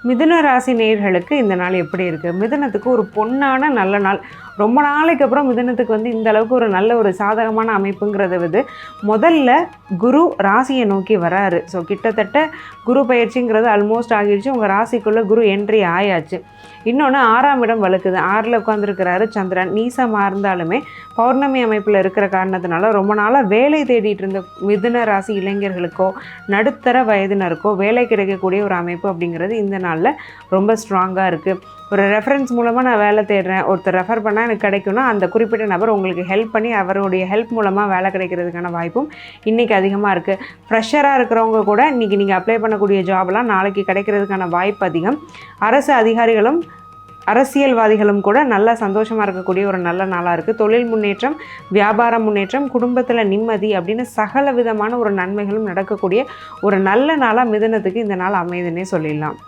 மிதுன ராசி நேயர்களுக்கு இந்த நாள் எப்படி இருக்குது? மிதுனத்துக்கு ஒரு பொன்னான நல்ல நாள். ரொம்ப நாளைக்கு அப்புறம் மிதுனத்துக்கு இந்த அளவுக்கு ஒரு நல்ல ஒரு சாதகமான அமைப்புங்கிறது முதல்ல குரு ராசியை நோக்கி வராரு. ஸோ கிட்டத்தட்ட குரு பயிற்சிங்கிறது ஆல்மோஸ்ட் ஆகிடுச்சு. உங்கள் ராசிக்குள்ளே குரு என்ட்ரி ஆயாச்சு. இன்னொன்று 6ஆம் இடம் வலுக்குது. 6ல் உட்காந்துருக்கிறாரு சந்திரன். நீசமாக இருந்தாலுமே பௌர்ணமி அமைப்பில் இருக்கிற காரணத்தினால ரொம்ப நாளாக வேலை தேடிட்டு இருந்த மிதுன ராசி இளைஞர்களுக்கோ நடுத்தர வயதினருக்கோ வேலை கிடைக்கக்கூடிய ஒரு அமைப்பு அப்படிங்கிறது இந்த நாளில் ரொம்ப ஸ்ட்ராங்காக இருக்குது. ஒரு ரெஃபரன்ஸ் மூலமாக நான் வேலை தேடுறேன், ஒருத்தர் ரெஃபர் பண்ணால் எனக்கு கிடைக்கும்னா அந்த குறிப்பிட்ட நபர் உங்களுக்கு ஹெல்ப் பண்ணி அவருடைய ஹெல்ப் மூலமாக வேலை கிடைக்கிறதுக்கான வாய்ப்பும் இன்றைக்கி அதிகமாக இருக்குது. ஃப்ரெஷராக இருக்கிறவங்க கூட இன்றைக்கி நீங்கள் அப்ளை பண்ணக்கூடிய ஜாப்லாம் நாளைக்கு கிடைக்கிறதுக்கான வாய்ப்பு அதிகம். அரசு அதிகாரிகளும் அரசியல்வாதிகளும் கூட நல்லா சந்தோஷமாக இருக்கக்கூடிய ஒரு நல்ல நாளாக இருக்குது. தொழில் முன்னேற்றம், வியாபார முன்னேற்றம், குடும்பத்தில் நிம்மதி அப்படின்னு சகல விதமான ஒரு நன்மைகளும் நடக்கக்கூடிய ஒரு நல்ல நாளாக மிதுனத்துக்கு இந்த நாள் அமையுதுன்னே சொல்லிடலாம்.